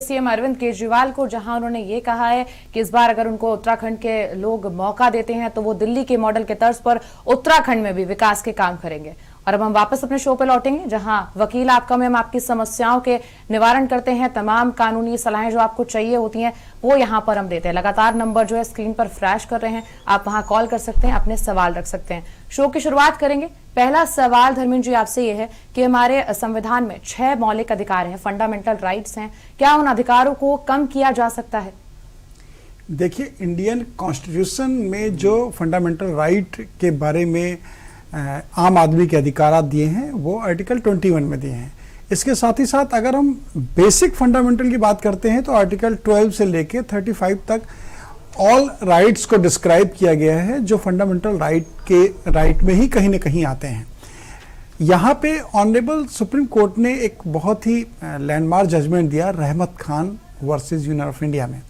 CM Arvind Kejriwal को, जहां उन्होंने ये कहा है कि इस बार अगर उनको उत्तराखंड के लोग मौका देते हैं तो वो दिल्ली के मॉडल के तर्ज पर उत्तराखंड में भी विकास के काम करेंगे। और अब हम वापस अपने शो पे लौटेंगे, जहां वकील आपका में हम आपकी समस्याओं के निवारण करते हैं। तमाम कानूनी सलाहें जो आपको चाहिए होती हैं वो यहां पर हम देते हैं। लगातार नंबर जो है स्क्रीन पर फ्लैश कर रहे हैं, आप वहां कॉल कर सकते हैं, अपने सवाल रख सकते हैं। शो की शुरुआत करेंगे। पहला सवाल धर्मेंद्र जी आपसे ये है कि हमारे संविधान में 6 मौलिक अधिकार हैं, फंडामेंटल राइट्स हैं, क्या उन अधिकारों को कम किया जा सकता है? देखिए, इंडियन कॉन्स्टिट्यूशन में जो फंडामेंटल राइट के बारे में आम आदमी के अधिकार दिए हैं वो आर्टिकल 21 में दिए हैं। इसके साथ ही साथ अगर हम बेसिक फंडामेंटल की बात करते हैं तो आर्टिकल 12 से लेके 35 तक ऑल राइट्स को डिस्क्राइब किया गया है, जो फंडामेंटल राइट में ही कहीं ना कहीं आते हैं। यहाँ पे ऑनरेबल सुप्रीम कोर्ट ने एक बहुत ही लैंडमार्क जजमेंट दिया रहमत Khan versus union of India में।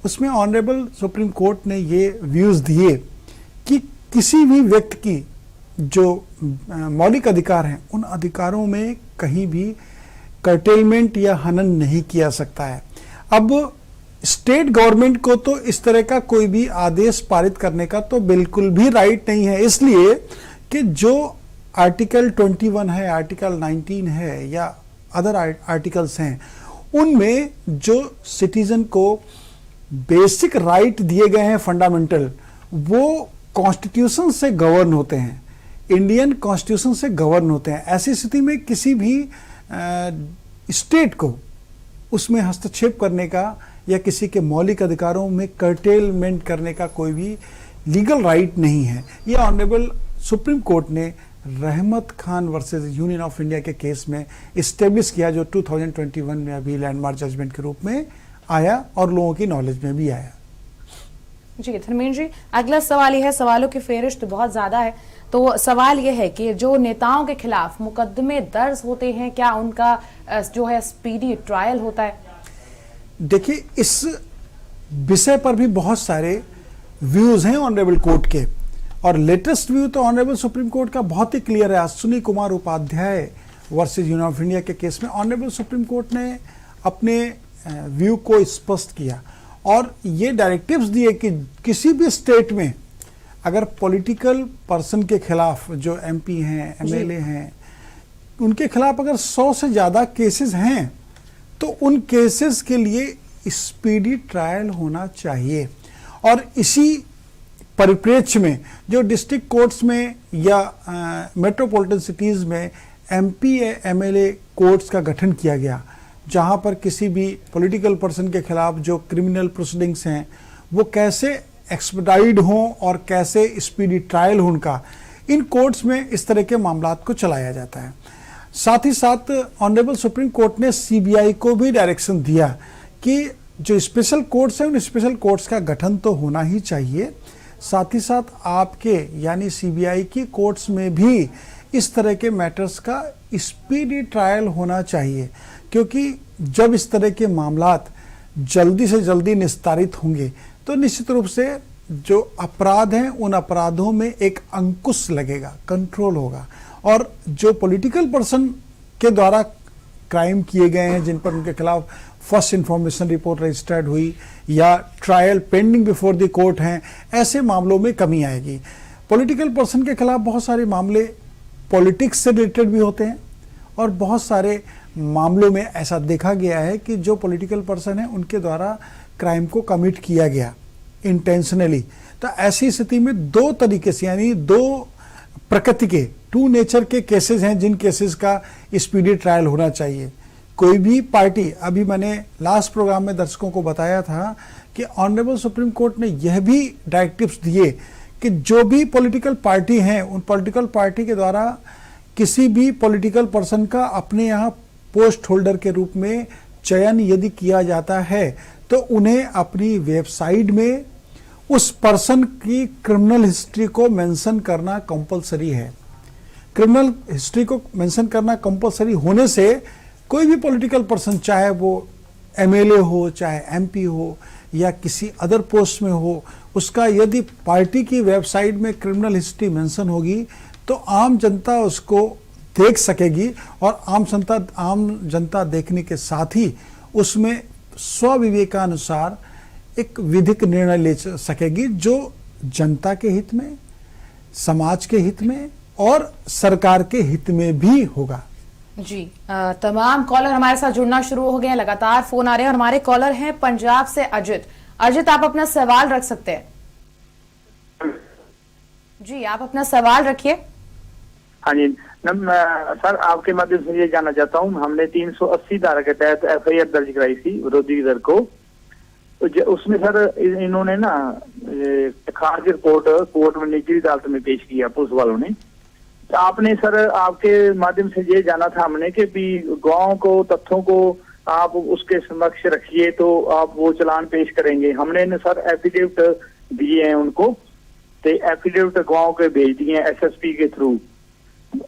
उसमें ऑनरेबल सुप्रीम कोर्ट ने ये व्यूज दिए कि किसी भी व्यक्ति की जो मौलिक अधिकार हैं उन अधिकारों में कहीं भी कर्टेलमेंट या हनन नहीं किया सकता है। अब स्टेट गवर्नमेंट को तो इस तरह का कोई भी आदेश पारित करने का तो बिल्कुल भी राइट नहीं है, इसलिए कि जो आर्टिकल 21 है, आर्टिकल 19 है या अदर आर्टिकल्स हैं, उनमें जो सिटीजन को बेसिक राइट दिए गए हैं फंडामेंटल, वो कॉन्स्टिट्यूशन से गवर्न होते हैं, इंडियन कॉन्स्टिट्यूशन से गवर्न होते हैं। ऐसी स्थिति में किसी भी स्टेट को उसमें हस्तक्षेप करने का या किसी के मौलिक अधिकारों में कर्टेलमेंट करने का कोई भी लीगल राइट नहीं है। यह ऑनरेबल सुप्रीम कोर्ट ने रहमत Khan versus union of India के केस में इस्टेब्लिश किया, जो 2021 में अभी लैंडमार्क जजमेंट के रूप में आया और लोगों की नॉलेज में भी आया। जी धर्मेंद्र जी, अगला सवाल यह है, सवालों की फेहरिस्त बहुत ज्यादा है, तो सवाल यह है कि जो नेताओं के खिलाफ मुकदमे दर्ज होते हैं, क्या उनका जो है स्पीडी ट्रायल होता है? देखिए, इस विषय पर भी बहुत सारे व्यूज हैं ऑनरेबल कोर्ट के, और लेटेस्ट व्यू तो ऑनरेबल सुप्रीम कोर्ट का बहुत ही क्लियर है। Ashwini Kumar Upadhyay versus union of India के केस में ऑनरेबल सुप्रीम कोर्ट ने अपने व्यू को स्पष्ट किया और ये डायरेक्टिव्स दिए कि किसी भी स्टेट में अगर पॉलिटिकल पर्सन के खिलाफ, जो एमपी हैं, एमएलए हैं, उनके खिलाफ अगर 100 से ज़्यादा केसेस हैं तो उन केसेस के लिए स्पीडी ट्रायल होना चाहिए। और इसी परिप्रेक्ष्य में जो डिस्ट्रिक्ट कोर्ट्स में या मेट्रोपॉलिटन सिटीज़ में एमपी एमएलए कोर्ट्स का गठन किया गया, जहां पर किसी भी पॉलिटिकल पर्सन के खिलाफ जो क्रिमिनल प्रोसीडिंग्स हैं वो कैसे एक्सपेडाइड हों और कैसे स्पीडी ट्रायल हो उनका, इन कोर्ट्स में इस तरह के मामलात को चलाया जाता है। साथ ही साथ ऑनरेबल सुप्रीम कोर्ट ने सीबीआई को भी डायरेक्शन दिया कि जो स्पेशल कोर्ट्स हैं उन स्पेशल कोर्ट्स का गठन तो होना ही चाहिए, साथ ही साथ आपके यानी सीबीआई की कोर्ट्स में भी इस तरह के मैटर्स का स्पीडी ट्रायल होना चाहिए, क्योंकि जब इस तरह के मामलात जल्दी से जल्दी निस्तारित होंगे तो निश्चित रूप से जो अपराध हैं उन अपराधों में एक अंकुश लगेगा, कंट्रोल होगा, और जो पॉलिटिकल पर्सन के द्वारा क्राइम किए गए हैं, जिन पर उनके खिलाफ फर्स्ट इंफॉर्मेशन रिपोर्ट रजिस्टर्ड हुई या trial pending before the court हैं, ऐसे मामलों में कमी आएगी। पॉलिटिकल पर्सन के खिलाफ बहुत सारे मामले पॉलिटिक्स से रिलेटेड भी होते हैं, और बहुत सारे मामलों में ऐसा देखा गया है कि जो पॉलिटिकल पर्सन है उनके द्वारा क्राइम को कमिट किया गया इंटेंशनली। तो ऐसी स्थिति में दो तरीके से, यानी दो प्रकृति के, टू नेचर के केसेस हैं जिन केसेस का स्पीडी ट्रायल होना चाहिए। कोई भी पार्टी, अभी मैंने लास्ट प्रोग्राम में दर्शकों को बताया था कि ऑनरेबल सुप्रीम कोर्ट ने यह भी डायरेक्टिव्स दिए कि जो भी पॉलिटिकल पार्टी हैं उन पॉलिटिकल पार्टी के द्वारा किसी भी पॉलिटिकल पर्सन का अपने यहाँ पोस्ट होल्डर के रूप में चयन यदि किया जाता है तो उन्हें अपनी वेबसाइट में उस पर्सन की क्रिमिनल हिस्ट्री को मेंशन करना कंपलसरी है। क्रिमिनल हिस्ट्री को मेंशन करना कंपलसरी होने से कोई भी पॉलिटिकल पर्सन, चाहे वो एमएलए हो, चाहे एमपी हो या किसी अदर पोस्ट में हो, उसका यदि पार्टी की वेबसाइट में क्रिमिनल हिस्ट्री मेंशन होगी तो आम जनता उसको देख सकेगी, और आम जनता देखने के साथ ही उसमें स्वविवेकानुसार एक विधिक निर्णय ले सकेगी जो जनता के हित में, समाज के हित में और सरकार के हित में भी होगा। जी, तमाम कॉलर हमारे साथ जुड़ना शुरू हो गए हैं, लगातार फोन आ रहे हैं और हमारे कॉलर हैं पंजाब से अजित। अजित, आप अपना सवाल रख सकते हैं। जी, आप अपना सवाल रखिए। हाँ जी सर, आपके माध्यम से ये जानना चाहता हूँ, हमने 380 धारा के तहत एफआईआर दर्ज कराई थी विरोधी दल को। तो उसमें सर इन्होंने ना खारिज रिपोर्ट कोर्ट में निचली अदालत में पेश किया पुलिस वालों ने। तो आपने सर आपके माध्यम से ये जाना था हमने कि भी गांव को तथ्यों को आप उसके समक्ष रखिए तो आप वो चालान पेश करेंगे। हमने न सर एफिडेविट दिए हैं उनको, तो एफिडेविट गांव के भेज दिए हैं एसएसपी के थ्रू।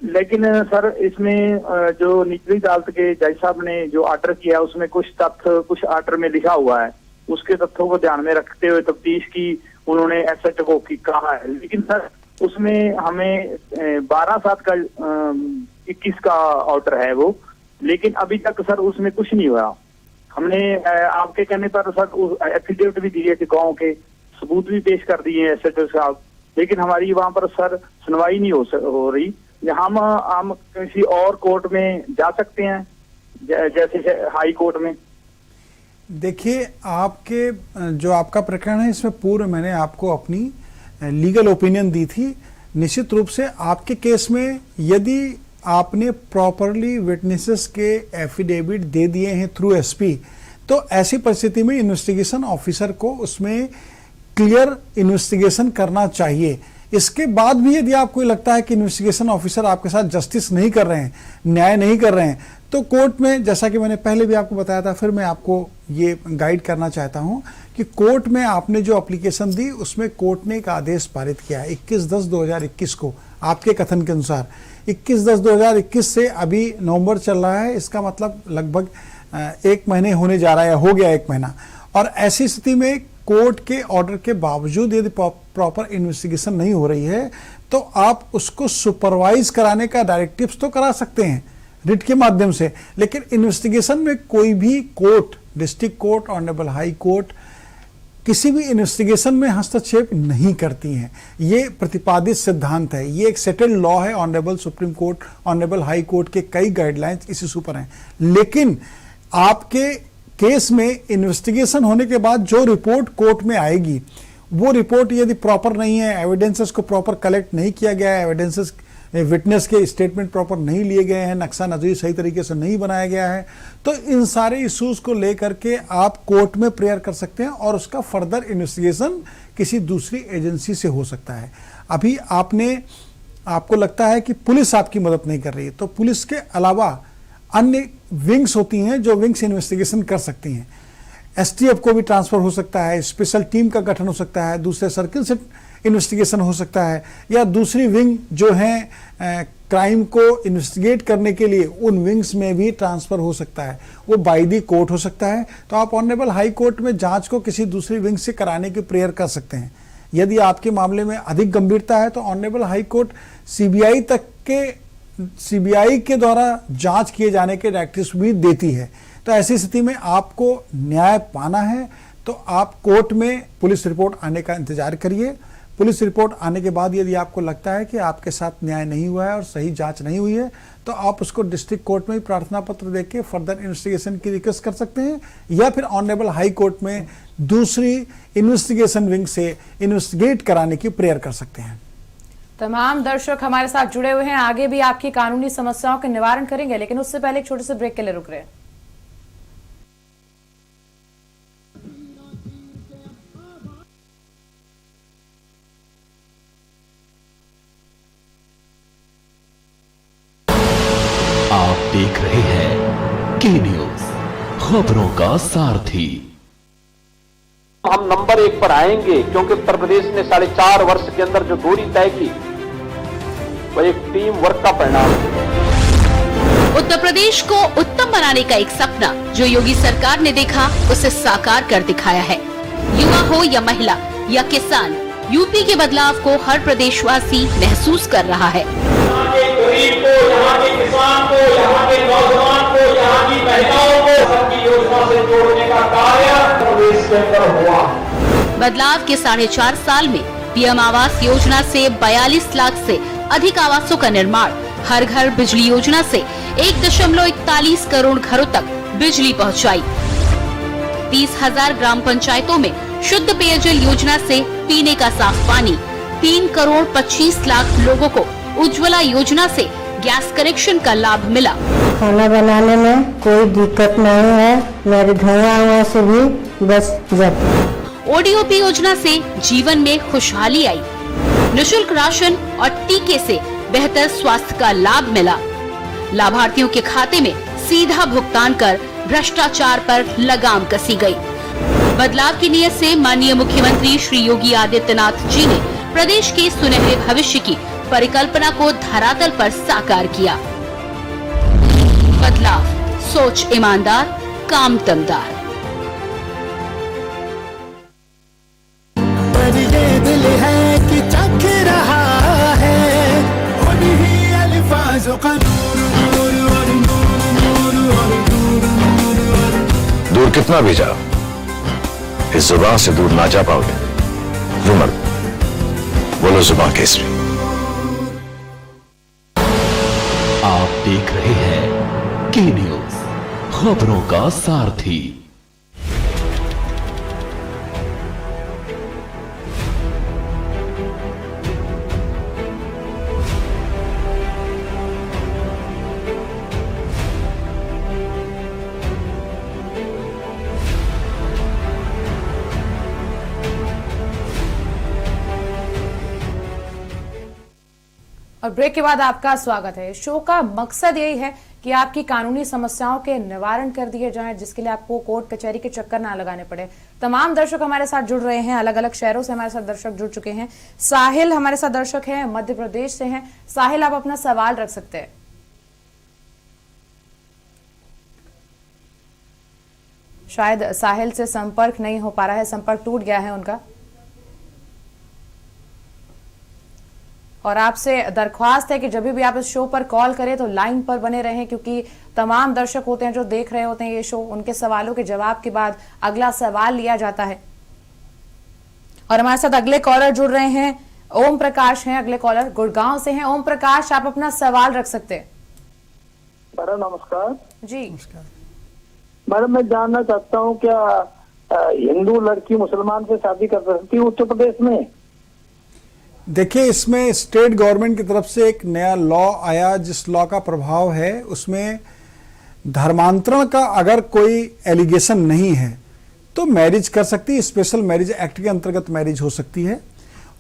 लेकिन सर इसमें जो निचली अदालत के जज साहब ने जो ऑर्डर किया उसमें कुछ तथ्य कुछ ऑर्डर में लिखा हुआ है, उसके तथ्यों को ध्यान में रखते हुए तफ्तीश की उन्होंने एसएचओ को कहा है। लेकिन सर उसमें हमें 12/7 का 21 का ऑर्डर है वो, लेकिन अभी तक सर उसमें कुछ नहीं हुआ। हमने आपके कहने पर सर एफिडेविट भी दिए थे, गांव के सबूत भी पेश कर दिए एसएचओ साहब, लेकिन हमारी वहां पर सर सुनवाई नहीं हो रही। हम किसी और कोर्ट में जा सकते हैं जैसे हाई कोर्ट में। देखिए, आपके जो आपका प्रकरण है इसमें पूर्व मैंने आपको अपनी लीगल ओपिनियन दी थी। निश्चित रूप से आपके केस में यदि आपने प्रॉपरली विटनेसेस के एफिडेविट दे दिए हैं थ्रू एसपी, तो ऐसी परिस्थिति में इन्वेस्टिगेशन ऑफिसर को उसमें क्लियर इन्वेस्टिगेशन करना चाहिए। इसके बाद भी यदि आपको लगता है कि इन्वेस्टिगेशन ऑफिसर आपके साथ जस्टिस नहीं कर रहे हैं, न्याय नहीं कर रहे हैं, तो कोर्ट में, जैसा कि मैंने पहले भी आपको बताया था, फिर मैं आपको ये गाइड करना चाहता हूं कि कोर्ट में आपने जो एप्लीकेशन दी उसमें कोर्ट ने एक आदेश पारित किया 21/10/2021 को। आपके कथन के अनुसार 21/10/2021 से अभी नवंबर चल रहा है, इसका मतलब लगभग 1 महीने होने जा रहा है, हो गया 1 महीना। और ऐसी स्थिति में कोर्ट के ऑर्डर के बावजूद यदि प्रॉपर इन्वेस्टिगेशन नहीं हो रही है तो आप उसको सुपरवाइज कराने का डायरेक्टिव्स तो करा सकते हैं रिट के माध्यम से, लेकिन इन्वेस्टिगेशन में कोई भी court, district court, honourable high court किसी भी इन्वेस्टिगेशन में हस्तक्षेप नहीं करती हैं। ये प्रतिपादित सिद्धांत है, ये एक सेटल्ड लॉ है। Honourable supreme court, honourable high court के कई गाइडलाइंस इसी ऊपर हैं। लेकिन आपके केस में इन्वेस्टिगेशन होने के बाद जो रिपोर्ट कोर्ट में आएगी, वो रिपोर्ट यदि प्रॉपर नहीं है, एविडेंसेस को प्रॉपर कलेक्ट नहीं किया गया है, एविडेंसेस विटनेस के स्टेटमेंट प्रॉपर नहीं लिए गए हैं, नक्शा नजरी सही तरीके से नहीं बनाया गया है, तो इन सारे इश्यूज को लेकर के आप कोर्ट में प्रेयर कर सकते हैं और उसका फर्दर इन्वेस्टिगेशन किसी दूसरी एजेंसी से हो सकता है। अभी आपको लगता है कि पुलिस आपकी मदद नहीं कर रही है, तो पुलिस के अलावा अन्य विंग्स होती हैं जो विंग्स इन्वेस्टिगेशन कर सकती हैं। एसटीएफ को भी ट्रांसफर हो सकता है, स्पेशल टीम का गठन हो सकता है, दूसरे सर्किल से इन्वेस्टिगेशन हो सकता है, या दूसरी विंग जो है क्राइम को इन्वेस्टिगेट करने के लिए उन विंग्स में भी ट्रांसफर हो सकता है, वो बाय दी कोर्ट हो सकता है। तो आप ऑनरेबल हाई कोर्ट में जांच को किसी दूसरी विंग से कराने की प्रेयर कर सकते हैं। यदि आपके मामले में अधिक गंभीरता है तो ऑनरेबल हाई कोर्ट सीबीआई के द्वारा जांच किए जाने के डायरेक्टिव्स भी देती है। तो ऐसी स्थिति में आपको न्याय पाना है तो आप कोर्ट में पुलिस रिपोर्ट आने का इंतजार करिए। पुलिस रिपोर्ट आने के बाद यदि आपको लगता है कि आपके साथ न्याय नहीं हुआ है और सही जांच नहीं हुई है, तो आप उसको डिस्ट्रिक्ट कोर्ट में ही प्रार्थना पत्र देके फर्दर इन्वेस्टिगेशन की रिक्वेस्ट कर सकते हैं, या फिर ऑनरेबल हाई कोर्ट में दूसरी इन्वेस्टिगेशन विंग से इन्वेस्टिगेट कराने की प्रेयर कर सकते हैं। तमाम दर्शक हमारे साथ जुड़े हुए हैं, आगे भी आपकी कानूनी समस्याओं के निवारण करेंगे, लेकिन उससे पहले एक छोटे से ब्रेक के लिए रुक रहे हैं। आप देख रहे हैं के न्यूज, खबरों का सारथी। हम नंबर 1 पर आएंगे क्योंकि उत्तर प्रदेश ने 4.5 वर्ष के अंदर जो दूरी तय की वह एक टीम वर्क का परिणाम है। उत्तर प्रदेश को उत्तम बनाने का एक सपना जो योगी सरकार ने देखा उसे साकार कर दिखाया है। युवा हो या महिला या किसान, यूपी के बदलाव को हर प्रदेशवासी महसूस कर रहा है। यहाँ के गरीब को, यहाँ के किसान को, यहाँ के नौजवान को, यहाँ की महिलाओं को सबकी योजना से जोड़ने का काम इसके अंदर हुआ है। बदलाव के 4.5 साल में पीएम आवास योजना से 42 लाख से अधिक आवासों का निर्माण, हर घर बिजली योजना से 1.41 करोड़ घरों तक बिजली पहुंचाई, 30,000 ग्राम पंचायतों में शुद्ध पेयजल योजना से पीने का साफ पानी, 3 करोड़ 25 लाख लोगों को उज्ज्वला योजना से गैस कनेक्शन का लाभ मिला। खाना बनाने में कोई दिक्कत नहीं है, मेरे धुआं से भी बच जाती है। ओडीओपी योजना से जीवन में खुशहाली आई, निशुल्क राशन और टीके से बेहतर स्वास्थ्य का लाभ मिला, लाभार्थियों के खाते में सीधा भुगतान कर भ्रष्टाचार पर लगाम कसी गई। बदलाव की नीयत से माननीय मुख्यमंत्री श्री योगी आदित्यनाथ जी ने प्रदेश के सुनहरे भविष्य की परिकल्पना को धरातल पर साकार किया। बदलाव, सोच ईमानदार, काम दमदार। पर ये दिल है कि चख रहा है उन्हीं अल्फाजों का दूर कितना भी जाओ, इस जुबान से दूर ना जा पाओगे। रुमल, बोलो जुबान केसरी। आप देख रहे हैं के न्यूज, खबरों का सारथी। और ब्रेक के बाद आपका स्वागत है। शो का मकसद यही है कि आपकी कानूनी समस्याओं के निवारण कर दिए जाएं, जिसके लिए आपको कोर्ट कचहरी के चक्कर ना लगाने पड़े। तमाम दर्शक हमारे साथ जुड़ रहे हैं, अलग अलग शहरों से हमारे साथ दर्शक जुड़ चुके हैं। साहिल हमारे साथ दर्शक हैं, मध्य प्रदेश से हैं। साहिल, आप अपना सवाल रख सकते हैं। शायद साहिल से संपर्क नहीं हो पा रहा है, संपर्क टूट गया है उनका। और आपसे दरख्वास्त है कि जब भी आप इस शो पर कॉल करें तो लाइन पर बने रहें, क्योंकि तमाम दर्शक होते हैं जो देख रहे होते हैं ये शो, उनके सवालों के जवाब के बाद अगला सवाल लिया जाता है। और हमारे साथ अगले कॉलर जुड़ रहे हैं, ओम प्रकाश हैं अगले कॉलर, गुड़गांव से हैं। ओम प्रकाश, आप अपना सवाल रख सकते हैं। मैडम नमस्कार जी। मैडम, मैं जानना चाहता हूँ क्या हिंदू लड़की मुसलमान से शादी कर सकती है उत्तर प्रदेश में? देखिए, इसमें स्टेट गवर्नमेंट की तरफ से एक नया लॉ आया, जिस लॉ का प्रभाव है उसमें धर्मांतरण का अगर कोई एलिगेशन नहीं है तो मैरिज कर सकती है। स्पेशल मैरिज एक्ट के अंतर्गत मैरिज हो सकती है।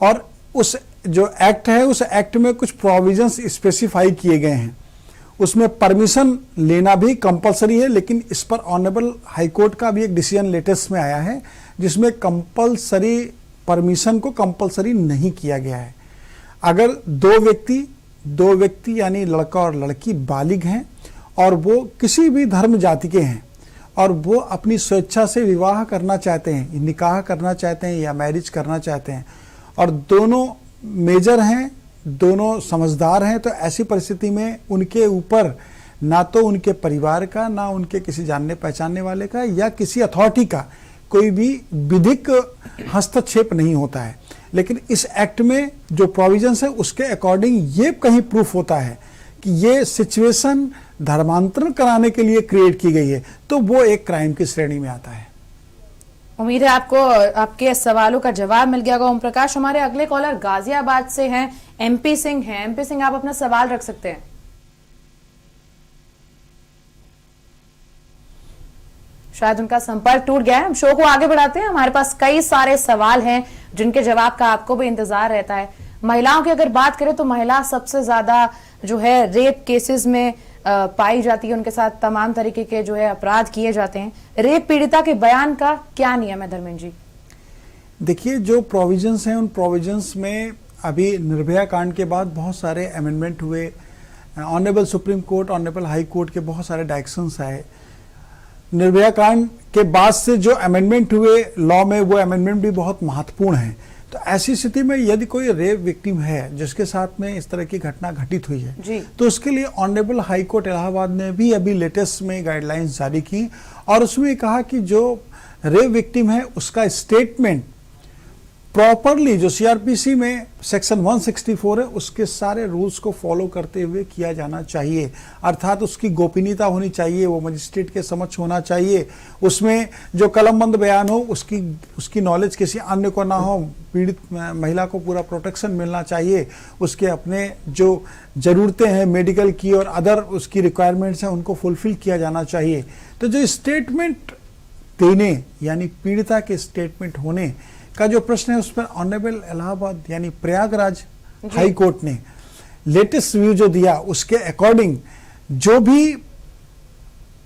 और उस जो एक्ट है उस एक्ट में कुछ प्रोविजंस स्पेसिफाई किए गए हैं। उसमें परमिशन लेना भी कंपलसरी है, लेकिन इस पर ऑनरेबल हाई कोर्ट का भी एक डिसीजन लेटेस्ट में आया है, जिसमें कंपलसरी परमिशन को कंपलसरी नहीं किया गया है। अगर दो व्यक्ति यानी लड़का और लड़की बालिग हैं और वो किसी भी धर्म जाति के हैं और वो अपनी स्वेच्छा से विवाह करना चाहते हैं, निकाह करना चाहते हैं या मैरिज करना चाहते हैं, और दोनों मेजर हैं, दोनों समझदार हैं, तो ऐसी परिस्थिति में उनके ऊपर ना तो उनके परिवार का, ना उनके किसी जानने पहचानने वाले का या किसी अथॉरिटी का कोई भी विधिक हस्तक्षेप नहीं होता है। लेकिन इस एक्ट में जो प्रोविजंस है उसके अकॉर्डिंग ये कहीं प्रूफ होता है कि ये सिचुएशन धर्मांतरण कराने के लिए क्रिएट की गई है, तो वो एक क्राइम की श्रेणी में आता है। उम्मीद है आपको आपके सवालों का जवाब मिल गया होगा। ओम प्रकाश, हमारे अगले कॉलर गाजियाबाद से हैं, एमपी सिंह हैं। एमपी सिंह, आप अपना सवाल रख सकते हैं। शायद उनका संपर्क टूट गया है। हम शो को आगे बढ़ाते हैं। हमारे पास कई सारे सवाल हैं जिनके जवाब का आपको भी इंतजार रहता है। महिलाओं की अगर बात करें तो महिला सबसे ज्यादा जो है रेप केसेस में पाई जाती है, उनके साथ तमाम तरीके के जो है अपराध किए जाते हैं। रेप पीड़िता के बयान का क्या नियम है धर्मेंद्र जी? देखिए, जो प्रोविजंस हैं उन प्रोविजंस में अभी निर्भया कांड के बाद बहुत सारे अमेंडमेंट हुए। Honourable supreme court, honourable high court के बहुत सारे डायरेक्शंस आए। निर्भया कांड के बाद से जो अमेंडमेंट हुए लॉ में, वो अमेंडमेंट भी बहुत महत्वपूर्ण है। तो ऐसी स्थिति में यदि कोई रेप विक्टिम है जिसके साथ में इस तरह की घटना घटित हुई है, तो उसके लिए ऑनरेबल हाई कोर्ट इलाहाबाद ने भी अभी लेटेस्ट में गाइडलाइंस जारी की और उसमें कहा कि जो रेप विक्टिम है उसका स्टेटमेंट प्रॉपरली, जो सीआरपीसी में सेक्शन 164 है उसके सारे रूल्स को फॉलो करते हुए किया जाना चाहिए। अर्थात उसकी गोपनीयता होनी चाहिए, वो मजिस्ट्रेट के समक्ष होना चाहिए, उसमें जो कलमबंद बयान हो उसकी नॉलेज किसी अन्य को ना हो, पीड़ित महिला को पूरा प्रोटेक्शन मिलना चाहिए, उसके अपने जो ज़रूरतें हैं मेडिकल की और अदर उसकी रिक्वायरमेंट्स हैं उनको फुलफिल किया जाना चाहिए। तो जो स्टेटमेंट देने यानी पीड़िता के स्टेटमेंट होने का जो प्रश्न है उस पर ऑनरेबल इलाहाबाद यानी प्रयागराज हाई कोर्ट ने लेटेस्ट व्यू जो दिया उसके अकॉर्डिंग जो भी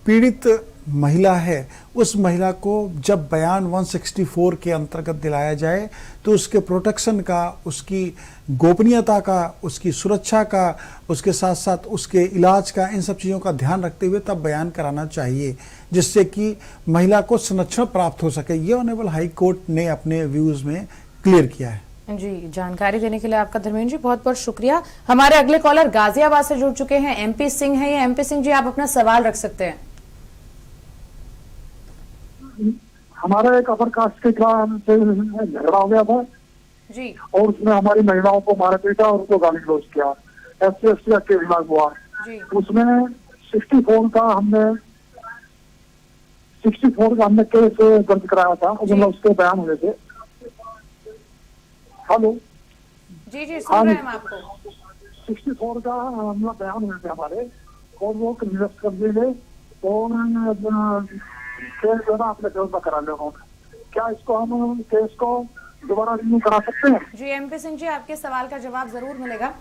पीड़ित महिला है उस महिला को जब बयान 164 के अंतर्गत दिलाया जाए तो उसके प्रोटेक्शन का, उसकी गोपनीयता का, उसकी सुरक्षा का, उसके साथ साथ उसके इलाज का, इन सब चीज़ों का ध्यान रखते हुए तब बयान कराना चाहिए जिससे कि महिला को संरक्षण प्राप्त हो सके। ये ऑनरेबल हाई कोर्ट ने अपने व्यूज में क्लियर किया है। जी, जानकारी देने के लिए आपका धर्मेंद्र जी बहुत बहुत शुक्रिया। हमारे अगले कॉलर गाजियाबाद से जुड़ चुके हैं, एमपी सिंह है। ये एमपी सिंह जी, आप अपना सवाल रख सकते हैं। हमारा एक अपर कास्ट के खिलाफ झगड़ा हो गया था जी, और उसमें हमारी महिलाओं को मारा पीटा और उनको गाली गलौज किया, SC/ST का केस लागू हुआ जी। उसमें 64 का हमने केस दर्ज कराया था, मतलब उसके बयान हुए थे। हेलो जी जी, सुन रहे हैं हम आपको। 64 का हमला बयान हुए थे हमारे और वो निरस्त कर दिए गए और केस जो है अपने विरोध में करा ले रहा हूँ। क्या इसको हम केस को दोबारा रिन्यू करा सकते हैं? जी एमपी सिंह जी, आपके सवाल का जवाब जरूर मिलेगा।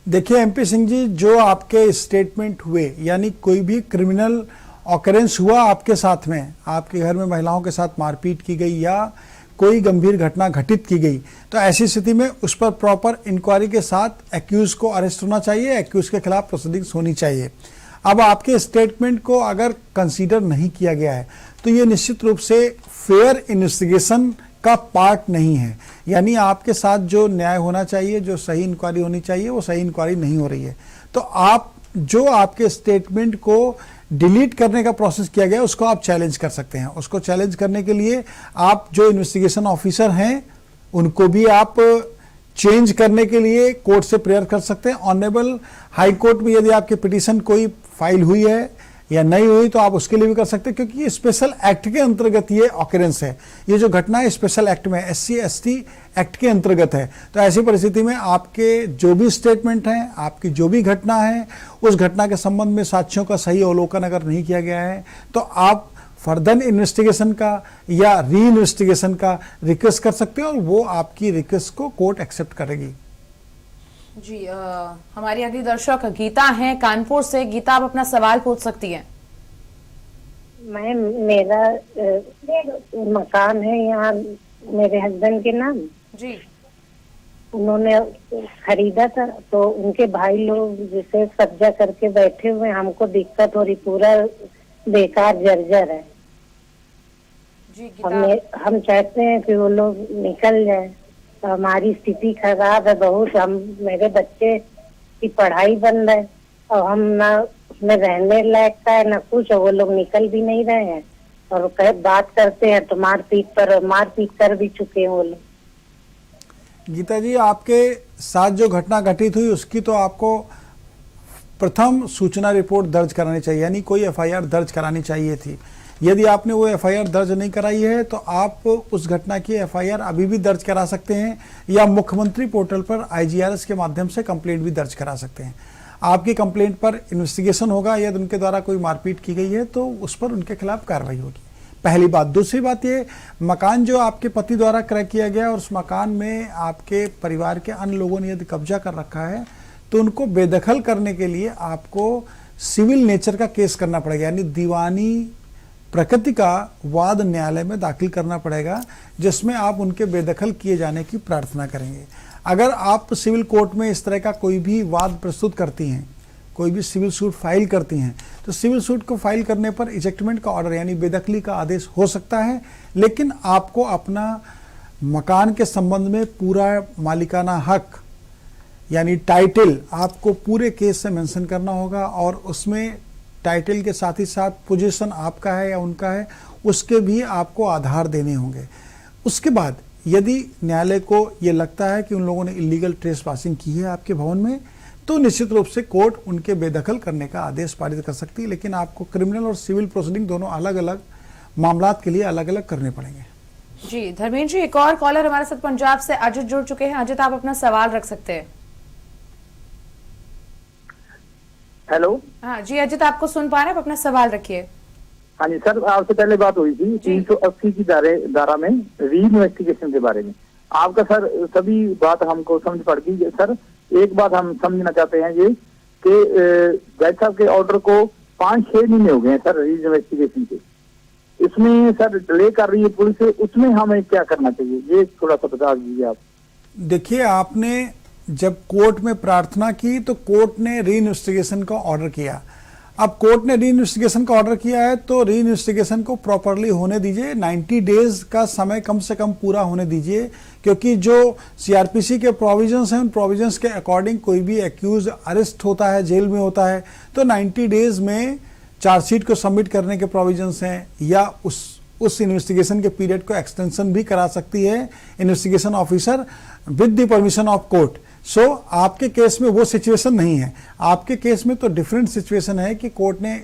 देखिए एमपी सिंह जी, जो आपके स्टेटमेंट हुए यानी कोई भी क्रिमिनल ऑकरेंस हुआ आपके साथ में, आपके घर में महिलाओं के साथ मारपीट की गई या कोई गंभीर घटना घटित की गई, तो ऐसी स्थिति में उस पर प्रॉपर इंक्वायरी के साथ एक्यूज को अरेस्ट होना चाहिए, एक्यूज के खिलाफ प्रोसीडिंग्स होनी चाहिए। अब आपके स्टेटमेंट को अगर कंसीडर नहीं किया गया है तो ये निश्चित रूप से फेयर इन्वेस्टिगेशन का पार्ट नहीं है, यानी आपके साथ जो न्याय होना चाहिए, जो सही इंक्वायरी होनी चाहिए, वो सही इंक्वायरी नहीं हो रही है। तो आप जो आपके स्टेटमेंट को डिलीट करने का प्रोसेस किया गया उसको आप चैलेंज कर सकते हैं। उसको चैलेंज करने के लिए आप जो इन्वेस्टिगेशन ऑफिसर हैं उनको भी आप चेंज करने के लिए कोर्ट से प्रेयर कर सकते हैं। ऑनरेबल हाई कोर्ट में यदि आपकी पिटीशन कोई फाइल हुई है या नहीं हुई तो आप उसके लिए भी कर सकते हैं, क्योंकि ये स्पेशल एक्ट के अंतर्गत ये ऑकरेंस है, ये जो घटना है स्पेशल एक्ट में SC/ST एक्ट के अंतर्गत है। तो ऐसी परिस्थिति में आपके जो भी स्टेटमेंट हैं, आपकी जो भी घटना है, उस घटना के संबंध में साक्ष्यों का सही अवलोकन अगर नहीं किया गया है तो आप फर्दर इन्वेस्टिगेशन का या री इन्वेस्टिगेशन का रिक्वेस्ट कर सकते हैं और वो आपकी रिक्वेस्ट को कोर्ट एक्सेप्ट करेगी। जी, हमारी अगली दर्शक गीता हैं कानपुर से। गीता, आप अपना सवाल पूछ सकती हैं। मेरा मकान है यहाँ मेरे हस्बैंड के नाम जी, उन्होंने खरीदा था, तो उनके भाई लोग जिसे कब्जा करके बैठे हुए, हमको दिक्कत हो रही, पूरा बेकार जर्जर है। जी गीता, हम चाहते हैं कि वो लोग निकल जाए। तो हमारी स्थिति खराब है बहुत, मेरे बच्चे की पढ़ाई बंद है और हम ना उसमें रहने लायक का है ना कुछ, और वो लोग निकल भी नहीं रहे हैं और कहे बात करते हैं तो मारपीट कर भी चुके हैं वो लोग। गीता जी, आपके साथ जो घटना घटित हुई उसकी तो आपको प्रथम सूचना रिपोर्ट दर्ज करानी चाहिए, यानी कोई FIR दर्ज करानी चाहिए थी। यदि आपने वो FIR दर्ज नहीं कराई है तो आप उस घटना की FIR अभी भी दर्ज करा सकते हैं या मुख्यमंत्री पोर्टल पर IGRS के माध्यम से कंप्लेंट भी दर्ज करा सकते हैं। आपकी कंप्लेंट पर इन्वेस्टिगेशन होगा, यदि उनके द्वारा कोई मारपीट की गई है तो उस पर उनके खिलाफ कार्रवाई होगी। पहली बात। दूसरी बात, ये मकान जो आपके पति द्वारा क्रय किया गया और उस मकान में आपके परिवार के अन्य लोगों ने यदि कब्जा कर रखा है तो उनको बेदखल करने के लिए आपको सिविल नेचर का केस करना पड़ेगा, यानी दीवानी प्रकृति का वाद न्यायालय में दाखिल करना पड़ेगा, जिसमें आप उनके बेदखल किए जाने की प्रार्थना करेंगे। अगर आप सिविल कोर्ट में इस तरह का कोई भी वाद प्रस्तुत करती हैं, कोई भी सिविल सूट फाइल करती हैं, तो सिविल सूट को फाइल करने पर इजेक्टमेंट का ऑर्डर यानी बेदखली का आदेश हो सकता है, लेकिन आपको अपना मकान के संबंध में पूरा मालिकाना हक यानी टाइटल आपको पूरे केस से मेंशन करना होगा और उसमें टाइटल के साथ ही साथ पोजीशन आपका है या उनका है उसके भी आपको आधार देने होंगे। उसके बाद यदि न्यायालय को ये लगता है कि उन लोगों ने इलीगल ट्रेस पासिंग की है आपके भवन में, तो निश्चित रूप से कोर्ट उनके बेदखल करने का आदेश पारित कर सकती है। लेकिन आपको क्रिमिनल और सिविल प्रोसीडिंग दोनों अलग अलग मामलात के लिए अलग अलग करने पड़ेंगे। जी धर्मेंद्र जी, एक और कॉलर हमारे साथ पंजाब से अजित जुड़ चुके हैं। अजित, आप अपना सवाल रख सकते हैं। हेलो। हाँ जी अजित, आपको सुन पा रहे हैं, आप अपना सवाल रखिए। हाँ जी सर, आपसे पहले बात हुई थी 380 की धारा में री इन्वेस्टिगेशन के बारे में। आपका सर सभी बात हमको समझ पड़ गई। सर एक बात हम समझना चाहते हैं ये कि जज साहब के ऑर्डर को 5-6 महीने हो गए हैं सर री इन्वेस्टिगेशन के। इसमें सर डिले कर रही है पुलिस, उसमें हमें क्या करना चाहिए, ये थोड़ा सा बता दीजिए आप। देखिए, आपने जब कोर्ट में प्रार्थना की तो कोर्ट ने री इन्वेस्टिगेशन का ऑर्डर किया। अब कोर्ट ने री इन्वेस्टिगेशन का ऑर्डर किया है तो री इन्वेस्टिगेशन को प्रॉपरली होने दीजिए। 90 डेज का समय कम से कम पूरा होने दीजिए, क्योंकि जो सीआरपीसी के प्रोविजंस हैं उन प्रोविजंस के अकॉर्डिंग कोई भी एक्यूज अरेस्ट होता है, जेल में होता है, तो 90 डेज में चार्जशीट को सबमिट करने के प्रोविजंस हैं, या उस इन्वेस्टिगेशन के पीरियड को एक्सटेंशन भी करा सकती है investigation officer with the permission of court. So आपके केस में वो सिचुएशन नहीं है। आपके केस में तो डिफरेंट सिचुएशन है कि कोर्ट ने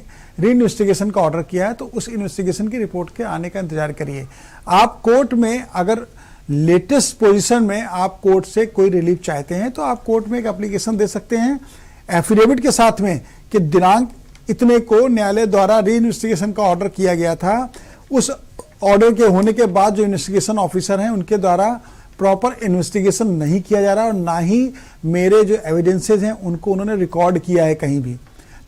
री इन्वेस्टिगेशन का ऑर्डर किया है, तो उस इन्वेस्टिगेशन की रिपोर्ट के आने का इंतजार करिए। आप कोर्ट में अगर लेटेस्ट पोजीशन में आप कोर्ट से कोई रिलीफ चाहते हैं तो आप कोर्ट में एक एप्लीकेशन दे सकते हैं एफिडेविट के साथ में कि दिनांक इतने को न्यायालय द्वारा री इन्वेस्टिगेशन का ऑर्डर किया गया था। उस ऑर्डर के होने के बाद जो इन्वेस्टिगेशन ऑफिसर हैं उनके द्वारा प्रॉपर इन्वेस्टिगेशन नहीं किया जा रहा और ना ही मेरे जो एविडेंसेस हैं उनको उन्होंने रिकॉर्ड किया है कहीं भी।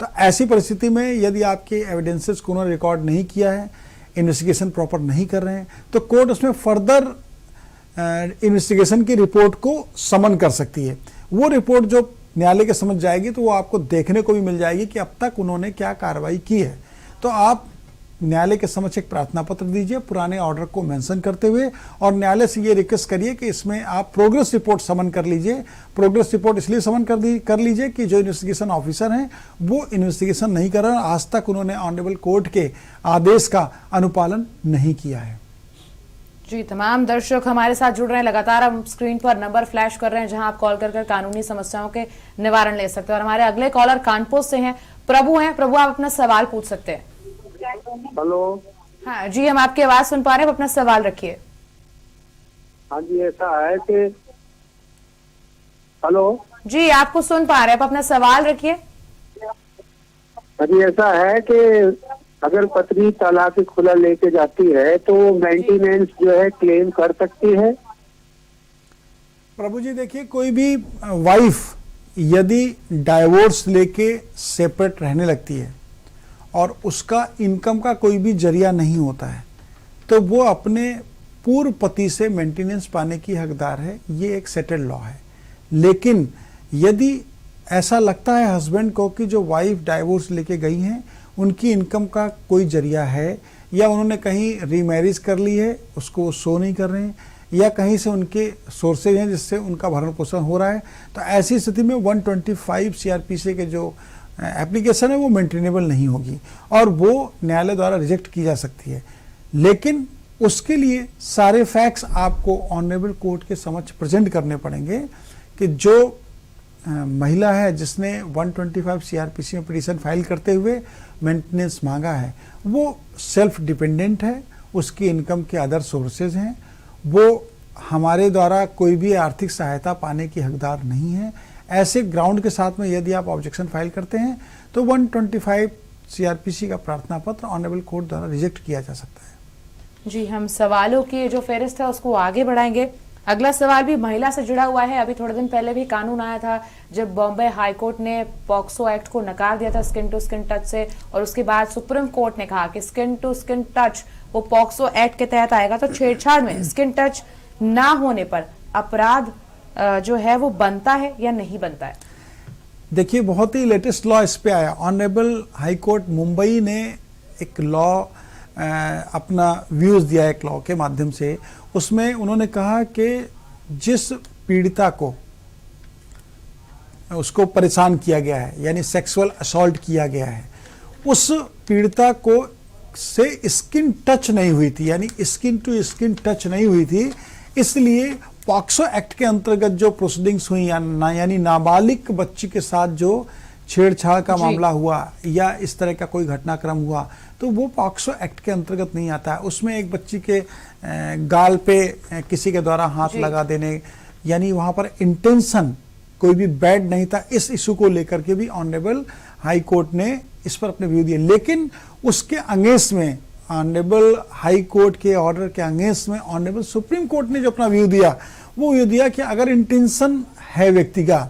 तो ऐसी परिस्थिति में यदि आपके एविडेंसेस को उन्होंने रिकॉर्ड नहीं किया है, इन्वेस्टिगेशन प्रॉपर नहीं कर रहे हैं, तो कोर्ट उसमें फर्दर इन्वेस्टिगेशन की रिपोर्ट को समन कर सकती है। वो रिपोर्ट जो न्यायालय के समझ जाएगी तो वो आपको देखने को भी मिल जाएगी कि अब तक उन्होंने क्या कार्रवाई की है। तो आप न्यायालय के समक्ष एक प्रार्थना पत्र दीजिए पुराने ऑर्डर को मेंशन करते हुए, और न्यायालय से ये रिक्वेस्ट करिए कि इसमें आप प्रोग्रेस रिपोर्ट समन कर लीजिए। प्रोग्रेस रिपोर्ट इसलिए समन कर लीजिए कि जो इन्वेस्टिगेशन ऑफिसर हैं वो इन्वेस्टिगेशन नहीं कर रहे हैं, आज तक उन्होंने ऑनरेबल कोर्ट के आदेश का अनुपालन नहीं किया है। जी, तमाम दर्शक हमारे साथ जुड़ रहे हैं। लगातार हम स्क्रीन पर नंबर फ्लैश कर रहे हैं जहां आप कॉल कर कानूनी समस्याओं के निवारण ले सकते हैं। और हमारे अगले कॉलर कानपुर से हैं, प्रभु हैं। प्रभु, आप अपना सवाल पूछ सकते हैं। हेलो। हाँ जी, हम आपकी आवाज सुन पा रहे हैं, आप अपना सवाल रखिए। हाँ जी, ऐसा है कि हेलो जी, आपको सुन पा रहे हैं, आप अपना सवाल रखिए। हाँ जी, ऐसा है कि अगर पत्नी तलाक खुला लेके जाती है तो मेंटेनेंस जो है क्लेम कर सकती है। प्रभु जी, देखिए, कोई भी वाइफ यदि डाइवोर्स लेके सेपरेट रहने लगती है और उसका इनकम का कोई भी जरिया नहीं होता है तो वो अपने पूर्व पति से मेंटेनेंस पाने की हकदार है। ये एक सेटल्ड लॉ है। लेकिन यदि ऐसा लगता है हस्बैंड को कि जो वाइफ डाइवोर्स लेके गई हैं उनकी इनकम का कोई जरिया है, या उन्होंने कहीं रीमैरिज कर ली है, उसको वो शो नहीं कर रहे हैं, या कहीं से उनके सोर्सेज हैं जिससे उनका भरण पोषण हो रहा है, तो ऐसी स्थिति में 125 सीआरपीसी के जो एप्लीकेशन है वो मेंटेनेबल नहीं होगी और वो न्यायालय द्वारा रिजेक्ट की जा सकती है। लेकिन उसके लिए सारे फैक्ट्स आपको ऑनरेबल कोर्ट के समक्ष प्रेजेंट करने पड़ेंगे कि जो महिला है जिसने 125 सीआरपीसी में पिटीशन फाइल करते हुए मेंटेनेंस मांगा है वो सेल्फ डिपेंडेंट है, उसकी इनकम के अदर सोर्सेज हैं, वो हमारे द्वारा कोई भी आर्थिक सहायता पाने की हकदार नहीं है। ऐसे ग्राउंड के साथ में यदि आप ऑब्जेक्शन फाइल करते हैं तो 125 सीआरपीसी का प्रार्थना पत्र ऑनरेबल कोर्ट द्वारा रिजेक्ट किया जा सकता है। जी, हम सवालों की जो फेरिस्त है उसको आगे बढ़ाएंगे। अगला सवाल भी महिला से जुड़ा हुआ है। अभी थोड़े दिन पहले भी कानून आया था जब बॉम्बे हाई कोर्ट ने पॉक्सो एक्ट को नकार दिया था स्किन टू स्किन टच से, और उसके बाद सुप्रीम कोर्ट ने कहा कि स्किन टू स्किन टच वो पॉक्सो एक्ट के तहत आएगा। तो छेड़छाड़ में स्किन टच ना होने पर अपराध जो है वो बनता है या नहीं बनता है? देखिए, बहुत ही लेटेस्ट लॉ इस पे आया। ऑनरेबल हाई कोर्ट मुंबई ने एक लॉ अपना व्यूज दिया एक लॉ के माध्यम से। उसमें उन्होंने कहा कि जिस पीड़िता को उसको परेशान किया गया है यानी सेक्सुअल असॉल्ट किया गया है, उस पीड़िता को से स्किन टच नहीं हुई थी, यानी स्किन टू स्किन टच नहीं हुई थी, इसलिए पॉक्सो एक्ट के अंतर्गत जो प्रोसीडिंग्स हुई यानी नाबालिग बच्ची के साथ जो छेड़छाड़ का मामला हुआ या इस तरह का कोई घटनाक्रम हुआ तो वो पॉक्सो एक्ट के अंतर्गत नहीं आता है। उसमें एक बच्ची के गाल पे किसी के द्वारा हाथ लगा देने, यानी वहां पर इंटेंशन कोई भी बैड नहीं था। इस इशू को लेकर के भी ऑनरेबल हाई कोर्ट ने इस पर अपने व्यू दिए, लेकिन उसके अगेंस्ट में ऑनरेबल हाई कोर्ट के ऑर्डर के अगेंस्ट में ऑनरेबल सुप्रीम कोर्ट ने जो अपना व्यू दिया, वो व्यू दिया कि अगर इंटेंशन है व्यक्ति का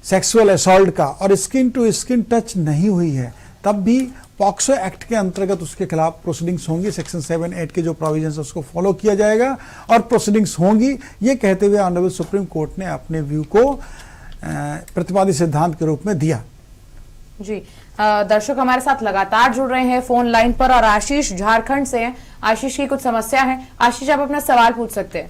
सेक्सुअल असॉल्ट का और स्किन टू स्किन टच नहीं हुई है, तब भी पॉक्सो एक्ट के अंतर्गत उसके खिलाफ प्रोसीडिंग्स होंगी। सेक्शन 7-8 के जो प्रोविजंस है उसको फॉलो किया जाएगा और प्रोसीडिंग्स होंगी। ये कहते हुए ऑनरेबल सुप्रीम कोर्ट ने अपने व्यू को प्रतिवादी सिद्धांत के रूप में दिया। जी, दर्शक हमारे साथ लगातार जुड़ रहे हैं फोन लाइन पर और आशीष झारखंड से हैं। आशीष की कुछ समस्या है। आशीष, आप अपना सवाल पूछ सकते हैं।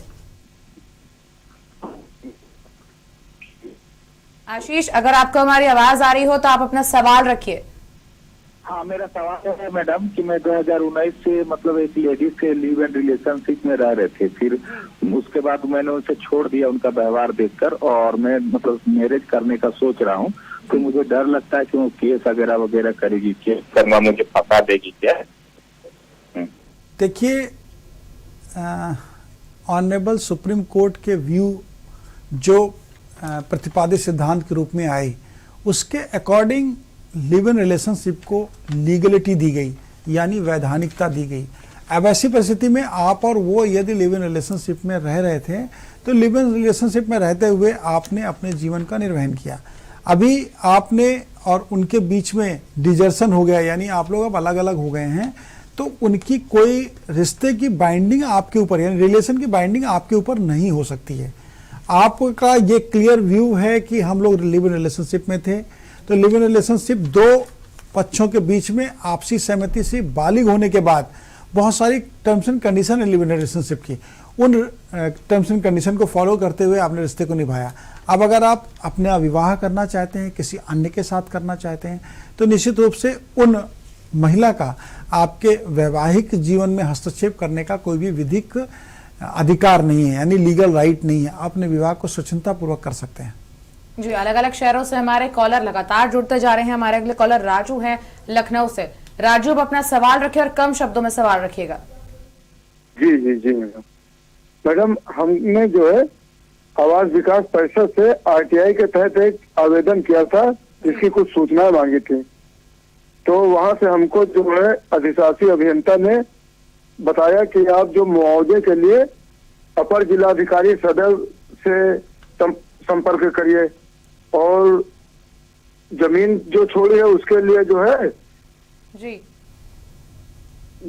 आशीष, अगर आपको हमारी आवाज आ रही हो तो आप अपना सवाल रखिए। हाँ, मेरा सवाल है मैडम कि मैं 2019 से मतलब एक लेडीज के लिव एंड रिलेशनशिप में रह रहे थे, फिर उसके बाद मैंने उसे छोड़ दिया उनका व्यवहार देखकर, और मैं मतलब मैरिज करने का सोच रहा हूँ। तो मुझे डर लगता है कि वो केस वगैरह करेगी, केस करना मुझे फंसा देगी क्या? देखिए, ऑनरेबल सुप्रीम कोर्ट के व्यू जो प्रतिपादित सिद्धांत के रूप में आई, उसके अकॉर्डिंग लिव इन रिलेशनशिप को लीगलिटी दी गई, यानी वैधानिकता दी गई। अब ऐसी परिस्थिति में आप और वो यदि लिव इन रिलेशनशिप में रह रहे थे तो लिव इन रिलेशनशिप में रहते हुए आपने अपने जीवन का निर्वहन किया। अभी आपने और उनके बीच में डिजर्सन हो गया, यानी आप लोग अब अलग अलग हो गए हैं, तो उनकी कोई रिश्ते की बाइंडिंग आपके ऊपर, यानी रिलेशन की बाइंडिंग आपके ऊपर नहीं हो सकती है। आपका ये क्लियर व्यू है कि हम लोग लिव इन रिलेशनशिप में थे, तो लिव इन रिलेशनशिप दो पक्षों के बीच में आपसी सहमति से बालिग होने के बाद बहुत सारी टर्म्स एंड कंडीशन है लिव इन रिलेशनशिप की, उन टर्म्स एंड कंडीशन को फॉलो करते हुए आपने रिश्ते को निभाया। अब अगर आप अपना विवाह करना चाहते हैं, किसी अन्य के साथ करना चाहते हैं, तो निश्चित रूप से उन महिला का आपके वैवाहिक जीवन में हस्तक्षेप करने का कोई भी विधिक अधिकार नहीं है, यानी लीगल राइट नहीं है। अपने विवाह को स्वच्छंदता पूर्वक कर सकते हैं। जी, अलग अलग शहरों से हमारे कॉलर लगातार जुड़ते जा रहे हैं। हमारे अगले कॉलर राजू हैं लखनऊ से। राजू, अब अपना सवाल रखिए और कम शब्दों में सवाल रखिएगा। जी जी जी मैडम, हमने जो है आवास विकास परिषद से आरटीआई के तहत एक आवेदन किया था जिसकी कुछ सूचनाएं मांगी थी। तो वहां से हमको जो है अधिशासी अभियंता ने बताया कि आप जो मुआवजे के लिए अपर जिलाधिकारी सदर से संपर्क करिए, और जमीन जो छोड़ी है उसके लिए जो है जी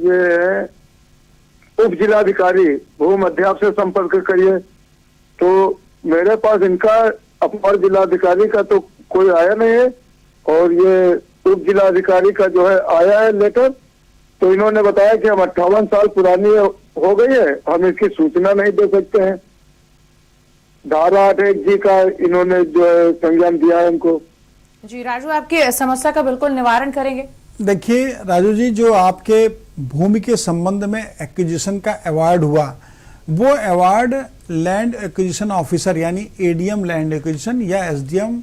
ये उप जिलाधिकारी भूमध्याप से संपर्क करिए। तो मेरे पास इनका अपर जिलाधिकारी का तो कोई आया नहीं है, और ये उप जिलाधिकारी का जो है आया है लेटर। तो इन्होंने बताया कि हम 58 साल पुरानी हो गई है, हम इसकी सूचना नहीं दे सकते हैं। धारा 8(1) का इन्होंने जो है संज्ञान दिया है हमको। जी राजू, आपकी समस्या का बिल्कुल निवारण करेंगे। देखिए राजू जी, जो आपके भूमि के संबंध में एक्विजिशन का अवार्ड हुआ, वो अवार्ड लैंड एक्विजिशन ऑफिसर यानी एडीएम लैंड एक्विजिशन या एसडीएम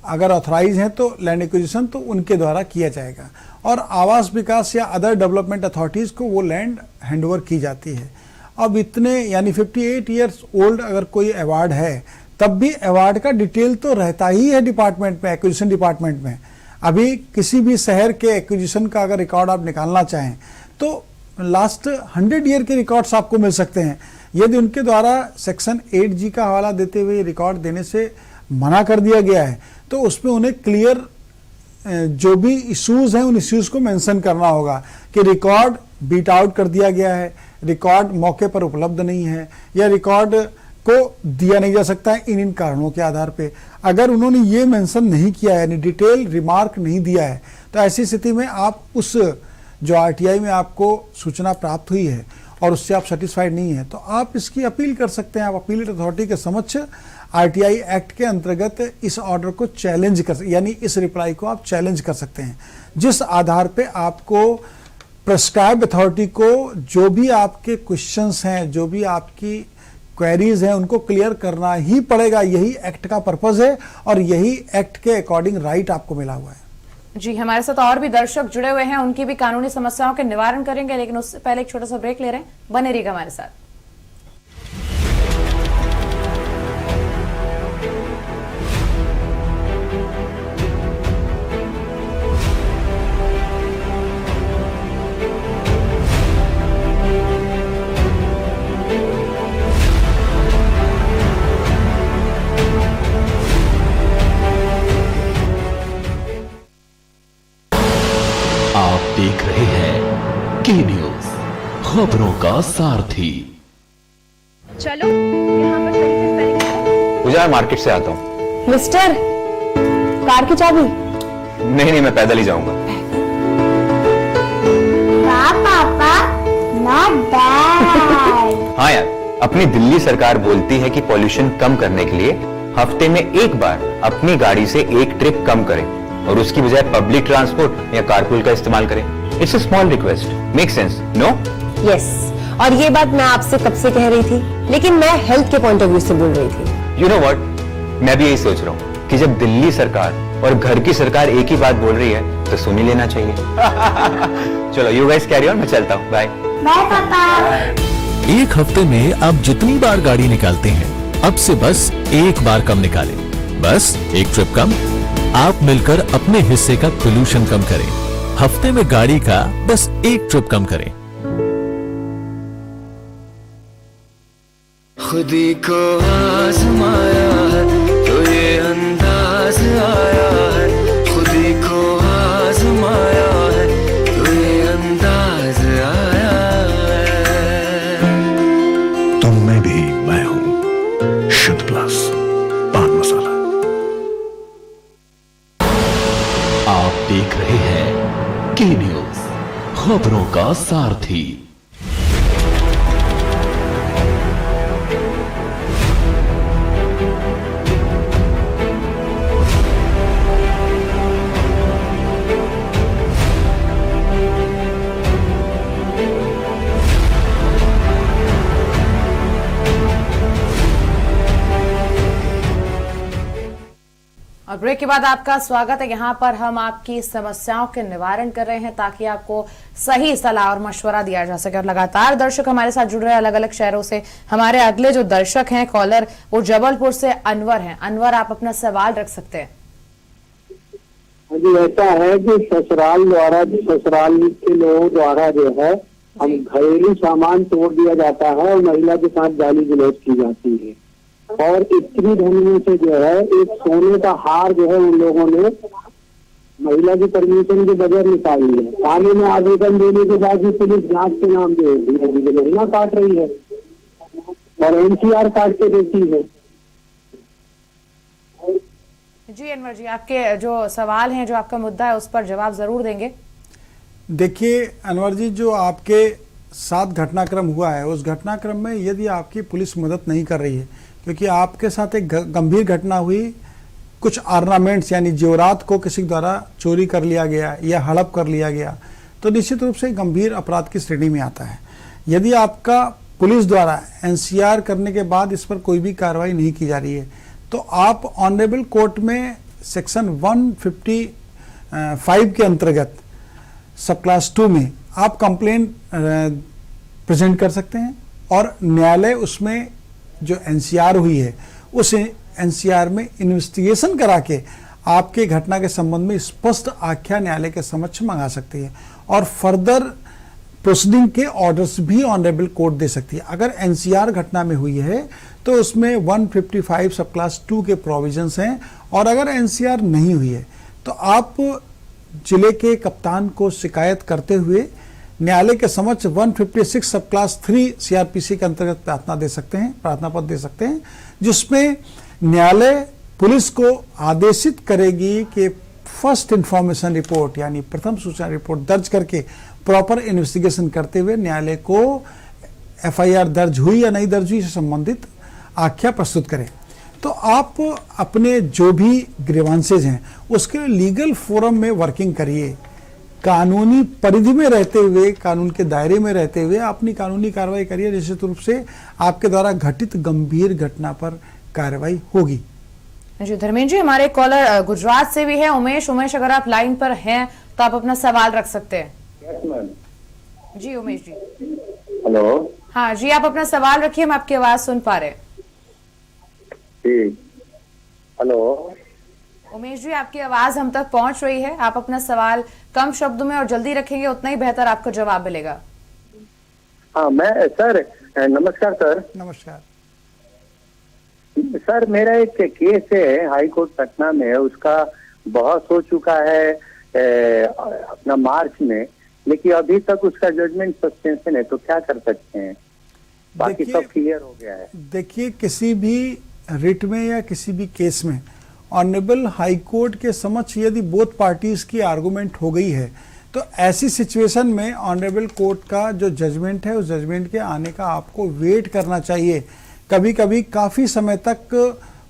अगर ऑथराइज हैं तो लैंड एक्विजिशन तो उनके द्वारा किया जाएगा, और आवास विकास या अदर डेवलपमेंट अथॉरिटीज को वो लैंड हैंडओवर की जाती है। अब इतने यानी 58 ईयर्स ओल्ड अगर कोई अवार्ड है, तब भी अवार्ड का डिटेल तो रहता ही है डिपार्टमेंट में, एक्विजिशन डिपार्टमेंट में। अभी किसी भी शहर के एक्विजिशन का अगर रिकॉर्ड आप निकालना चाहें तो लास्ट 100 ईयर के रिकॉर्ड्स आपको मिल सकते हैं। यदि उनके द्वारा सेक्शन 8G का हवाला देते हुए रिकॉर्ड देने से मना कर दिया गया है, तो उसमें उन्हें क्लियर जो भी इश्यूज हैं उन इश्यूज को मेंशन करना होगा कि रिकॉर्ड बीट आउट कर दिया गया है, रिकॉर्ड मौके पर उपलब्ध नहीं है, या रिकॉर्ड को दिया नहीं जा सकता है इन कारणों के आधार पे। अगर उन्होंने ये मेंशन नहीं किया है, यानी डिटेल रिमार्क नहीं दिया है, तो ऐसी स्थिति में आप उस जो आरटीआई में आपको सूचना प्राप्त हुई है और उससे आप सेटिस्फाइड नहीं है, तो आप इसकी अपील कर सकते हैं। आप अपीलेट अथॉरिटी के समक्ष आरटीआई एक्ट के अंतर्गत इस ऑर्डर को चैलेंज कर, यानी इस रिप्लाई को आप चैलेंज कर सकते हैं, जिस आधार पे आपको प्रेस्क्राइब अथॉरिटी को जो भी आपके क्वेश्चंस हैं, जो भी आपकी क्वेरीज हैं, उनको क्लियर करना ही पड़ेगा। यही एक्ट का पर्पस है और यही एक्ट के अकॉर्डिंग राइट आपको मिला हुआ है। जी, हमारे साथ और भी दर्शक जुड़े हुए हैं, उनकी भी कानूनी समस्याओं के निवारण करेंगे, लेकिन उससे पहले एक छोटा सा ब्रेक ले रहे हैं। बने रहिएगा हमारे साथ। आप देख रहे हैं के न्यूज, खबरों का सारथी। चलो यहाँ पर सही से स्पेलिंग करो। पूजा, मैं मार्केट से आता हूँ। मिस्टर, कार की चाबी? नहीं, मैं पैदल ही जाऊंगा। पापा, नॉट बैड। हाँ यार, अपनी दिल्ली सरकार बोलती है कि पॉल्यूशन कम करने के लिए हफ्ते में एक बार अपनी गाड़ी से एक ट्रिप कम करें और उसकी बजाय पब्लिक ट्रांसपोर्ट या कारपूल का इस्तेमाल करें। It's a small request, make sense, no? Yes, और ये बात मैं आपसे कब से कह रही थी, लेकिन मैं हेल्थ के पॉइंट ऑफ व्यू से बोल रही थी। यू नो व्हाट, मैं भी यही सोच रहा हूँ कि जब दिल्ली सरकार और घर की सरकार एक ही बात बोल रही है तो सुन ही लेना चाहिए। चलो यू गाइस कैरी ऑन, मैं चलता हूँ, बाय। बाय पापा। एक हफ्ते में आप जितनी बार गाड़ी निकालते हैं, अब से बस एक बार कम निकालें। बस एक ट्रिप कम, आप मिलकर अपने हिस्से का पोल्यूशन कम करें। हफ्ते में गाड़ी का बस एक ट्रिप कम करें। खुदी को आजमाया है तो ये अंदाज आया है, खुदी को आजमाया है तो ये अंदाज आया है। तुम में भी मैं हूँ, शुद्ध प्लस पान मसाला। आप देख रहे हैं के न्यूज, खबरों का सारथी। और ब्रेक के बाद आपका स्वागत है। यहाँ पर हम आपकी समस्याओं के निवारण कर रहे हैं ताकि आपको सही सलाह और मशवरा दिया जा सके। और लगातार दर्शक हमारे साथ जुड़ रहे हैं अलग अलग शहरों से। हमारे अगले जो दर्शक हैं कॉलर, वो जबलपुर से अनवर हैं। अनवर, आप अपना सवाल रख सकते हैं। जी, ऐसा है कि ससुराल के लोगों द्वारा जो है हम घरेलू सामान तोड़ दिया जाता है और महिला के साथ गाली गलौज की जाती है, और इतनी धनी से जो है एक सोने का हार जो है उन लोगों ने महिला की परमिशन के बगैर निकाली है। थाने में आवेदन देने के बाद भी पुलिस जांच के नाम पे महिला काट रही है और एनसीआर काट के देती है। जी अनवर जी, आपके जो सवाल हैं, जो आपका मुद्दा है, उस पर जवाब जरूर देंगे। देखिए अनवर जी, जो आपके साथ घटनाक्रम हुआ है, उस घटनाक्रम में यदि आपकी पुलिस मदद नहीं कर रही है, क्योंकि आपके साथ एक गंभीर घटना हुई, कुछ ऑर्नामेंट्स यानी जेवरात को किसी द्वारा चोरी कर लिया गया या हड़प कर लिया गया, तो निश्चित रूप से गंभीर अपराध की श्रेणी में आता है। यदि आपका पुलिस द्वारा एनसीआर करने के बाद इस पर कोई भी कार्रवाई नहीं की जा रही है, तो आप ऑनरेबल कोर्ट में सेक्शन 155 के अंतर्गत सब क्लास 2 में आप कंप्लेंट प्रेजेंट कर सकते हैं और न्यायालय उसमें जो एनसीआर हुई है उस एनसीआर में इन्वेस्टिगेशन करा के आपके घटना के संबंध में स्पष्ट आख्या न्यायालय के समक्ष मंगा सकती है और फर्दर प्रोसीडिंग के ऑर्डर्स भी ऑनरेबल कोर्ट दे सकती है। अगर एनसीआर घटना में हुई है तो उसमें 155 सब क्लास 2 के प्रोविजंस हैं, और अगर एनसीआर नहीं हुई है तो आप जिले के कप्तान को शिकायत करते हुए न्यायालय के समक्ष 156 सब क्लास 3 सीआरपीसी के अंतर्गत प्रार्थना पत्र दे सकते हैं, जिसमें न्यायालय पुलिस को आदेशित करेगी कि फर्स्ट इंफॉर्मेशन रिपोर्ट यानी प्रथम सूचना रिपोर्ट दर्ज करके प्रॉपर इन्वेस्टिगेशन करते हुए न्यायालय को एफआईआर दर्ज हुई या नहीं दर्ज हुई से संबंधित आख्या प्रस्तुत करें। तो आप अपने जो भी ग्रीवांसेज हैं उसके लिए लीगल फोरम में वर्किंग करिए, कानूनी परिधि में रहते हुए, कानून के दायरे में रहते हुए अपनी कानूनी कार्रवाई करिए। निश्चित रूप से आपके द्वारा घटित गंभीर घटना पर कार्रवाई होगी। जी धर्मेंद्र जी, हमारे कॉलर गुजरात से भी है उमेश। उमेश, अगर आप लाइन पर हैं तो आप अपना सवाल रख सकते हैं। जी उमेश जी। हेलो। हाँ जी, आप अपना सवाल रखिए, हम आपकी आवाज सुन पा रहे हैं। हेलो उमेश जी, आपकी आवाज हम तक पहुंच रही है। आप अपना सवाल कम शब्दों में और जल्दी रखेंगे, उतना ही बेहतर आपको जवाब मिलेगा। हाँ, मैं सर, नमस्कार सर। नमस्कार सर, मेरा एक केस है हाई कोर्ट पटना में, उसका बहस हो चुका है अपना मार्च में, लेकिन अभी तक उसका जजमेंट सस्पेंशन है, तो क्या कर सकते हैं? बाकी सब क्लियर हो गया है। देखिए, किसी भी रिट में या किसी भी केस में ऑनरेबल हाई कोर्ट के समक्ष यदि बोथ पार्टीज की आर्गुमेंट हो गई है, तो ऐसी सिचुएशन में ऑनरेबल कोर्ट का जो जजमेंट है, उस जजमेंट के आने का आपको वेट करना चाहिए। कभी कभी काफ़ी समय तक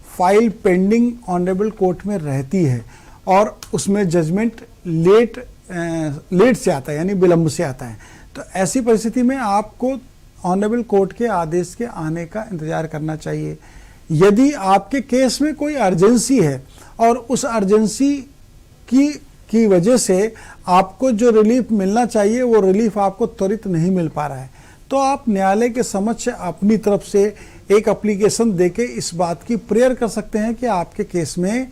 फाइल पेंडिंग ऑनरेबल कोर्ट में रहती है और उसमें जजमेंट लेट से आता है, यानी विलंब से आता है। तो ऐसी परिस्थिति में आपको ऑनरेबल कोर्ट के आदेश के आने का इंतजार करना चाहिए। यदि आपके केस में कोई अर्जेंसी है और उस अर्जेंसी की वजह से आपको जो रिलीफ मिलना चाहिए वो रिलीफ आपको त्वरित नहीं मिल पा रहा है, तो आप न्यायालय के समक्ष अपनी तरफ से एक एप्लीकेशन देके इस बात की प्रेयर कर सकते हैं कि आपके केस में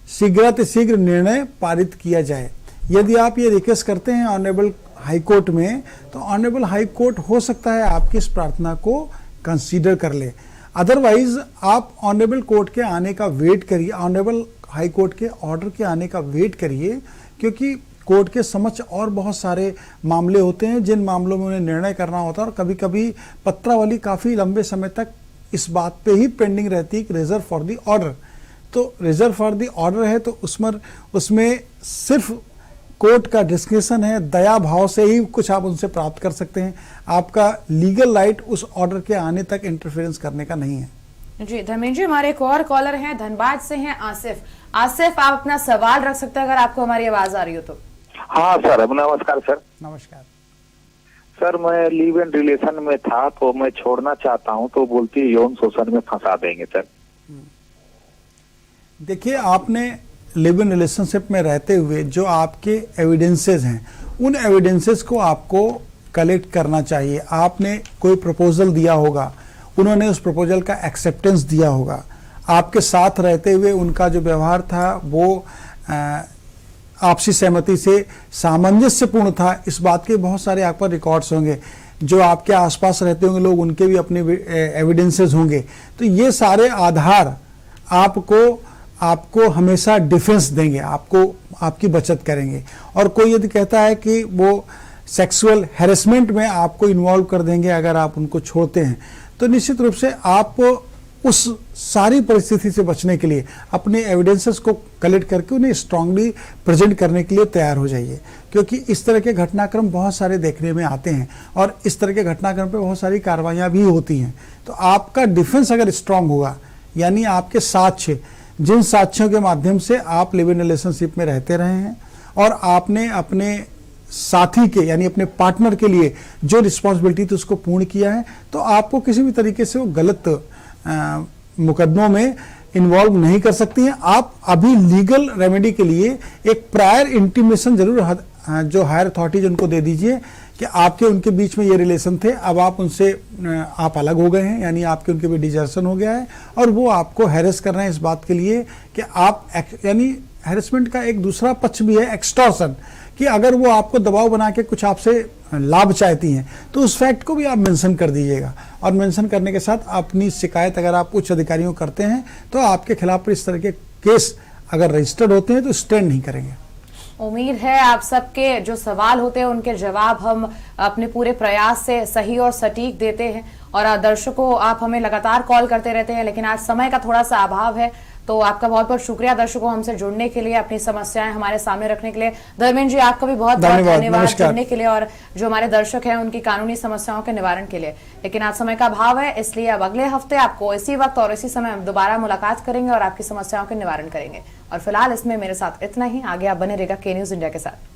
शीघ्रातिशीघ्र निर्णय पारित किया जाए। यदि आप ये रिक्वेस्ट करते हैं ऑनरेबल हाई कोर्ट में, तो ऑनरेबल हाई कोर्ट हो सकता है आपकी इस प्रार्थना को कंसीडर कर ले। अदरवाइज आप ऑनरेबल कोर्ट के आने का वेट करिए, ऑनरेबल हाई कोर्ट के ऑर्डर के आने का वेट करिए, क्योंकि कोर्ट के समक्ष और बहुत सारे मामले होते हैं जिन मामलों में उन्हें निर्णय करना होता है, और कभी कभी पत्रावली काफ़ी लंबे समय तक इस बात पे ही पेंडिंग रहती है कि रिजर्व फॉर द ऑर्डर। तो रिजर्व फॉर द ऑर्डर है तो उसमें सिर्फ कोर्ट का डिस्क्रिप्शन है, दया भाव से ही कुछ आप उनसे प्राप्त कर सकते हैं। आपका लीगल राइट उस ऑर्डर के आने तक इंटरफेरेंस करने का नहीं है। जी धर्मेंद्र जी, हमारे एक और कॉलर हैं, धनबाद से हैं आसिफ। आसिफ, आप अपना सवाल रख सकते हैं अगर आपको हमारी आवाज आ रही हो तो। हाँ सर, नमस्कार सर। नमस्कार सर, मैं लिव इन रिलेशन में था तो मैं छोड़ना चाहता हूँ, तो बोलती है यौन शोषण में फंसा देंगे सर। देखिए, आपने लिव इन रिलेशनशिप में रहते हुए जो आपके एविडेंसेस हैं, उन एविडेंसेस को आपको कलेक्ट करना चाहिए। आपने कोई प्रपोजल दिया होगा, उन्होंने उस प्रपोजल का एक्सेप्टेंस दिया होगा, आपके साथ रहते हुए उनका जो व्यवहार था वो आपसी सहमति से सामंजस्यपूर्ण था, इस बात के बहुत सारे आप पर रिकॉर्ड्स होंगे। जो आपके आसपास रहते होंगे लोग, उनके भी अपने एविडेंसेस होंगे। तो ये सारे आधार आपको हमेशा डिफेंस देंगे, आपकी बचत करेंगे। और कोई यदि कहता है कि वो सेक्सुअल हैरेसमेंट में आपको इन्वॉल्व कर देंगे अगर आप उनको छोड़ते हैं, तो निश्चित रूप से आप उस सारी परिस्थिति से बचने के लिए अपने एविडेंसेस को कलेक्ट करके उन्हें स्ट्रांगली प्रेजेंट करने के लिए तैयार हो जाइए, क्योंकि इस तरह के घटनाक्रम बहुत सारे देखने में आते हैं और इस तरह के घटनाक्रम पे बहुत सारी कार्रवाइयाँ भी होती हैं। तो आपका डिफेंस अगर स्ट्रांग होगा, यानी आपके साक्ष्य, जिन साक्ष्यों के माध्यम से आप लिव इन रिलेशनशिप में रहते रहे हैं और आपने अपने साथी के यानी अपने पार्टनर के लिए जो रिस्पॉन्सिबिलिटी थी उसको पूर्ण किया है, तो आपको किसी भी तरीके से वो गलत मुकदमों में इन्वॉल्व नहीं कर सकती हैं। आप अभी लीगल रेमेडी के लिए एक प्रायर इंटीमेशन जरूर जो हायर अथॉरिटीज उनको दे दीजिए कि आपके उनके बीच में ये रिलेशन थे, अब आप उनसे आप अलग हो गए हैं, यानी आपके उनके भी डिजर्शन हो गया है और वो आपको हैरेस कर रहे हैं इस बात के लिए कि आप, यानी हैरेसमेंट का एक दूसरा पक्ष भी है एक्सटॉर्शन, कि अगर वो आपको दबाव बना के कुछ आपसे लाभ चाहती हैं तो उस फैक्ट को भी आप मेंशन कर दीजिएगा। और मेंशन करने के साथ अपनी शिकायत अगर आप उच्च अधिकारियों को करते हैं तो आपके खिलाफ इस तरह के केस अगर रजिस्टर्ड होते हैं तो स्टैंड नहीं करेंगे। उम्मीद है आप सबके जो सवाल होते हैं उनके जवाब हम अपने पूरे प्रयास से सही और सटीक देते हैं। और दर्शकों, आप हमें लगातार कॉल करते रहते हैं, लेकिन आज समय का थोड़ा सा अभाव है, तो आपका बहुत बहुत शुक्रिया दर्शकों हमसे जुड़ने के लिए, अपनी समस्याएं हमारे सामने रखने के लिए। धर्मेंद्र जी, आपका भी बहुत बहुत धन्यवाद जुड़ने के लिए और जो हमारे दर्शक हैं उनकी कानूनी समस्याओं के निवारण के लिए। लेकिन आज समय का अभाव है, इसलिए अब अगले हफ्ते आपको इसी वक्त और इसी समय दोबारा मुलाकात करेंगे और आपकी समस्याओं के निवारण करेंगे। और फिलहाल इसमें मेरे साथ इतना ही। आगे आप बने रहेगा के न्यूज इंडिया के साथ।